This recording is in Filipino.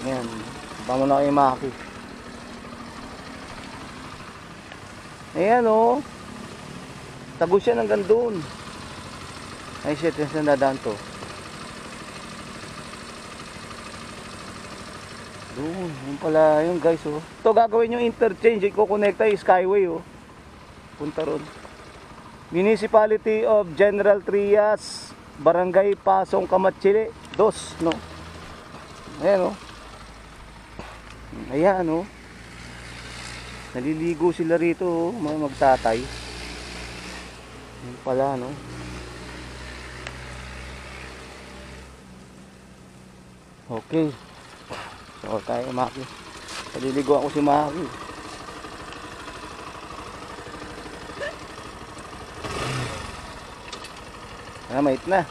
Ayan. Baka na kayo Maki. Ayan o. Tagos yan hanggang doon. Ay shit, yung dadaan to. Doon, yun pala yun guys oh. Ito gagawin yung interchange, ikukonekta yung Skyway oh. Punta ron. Municipality of General Trias, Barangay Pasong Kamatsili 2, no? Ayan oh. Ayan oh. Naliligo sila rito oh, mga magtatay. Yun pala no. Okay. So tayo Maki. Naliligo ako si Maki. Mait na.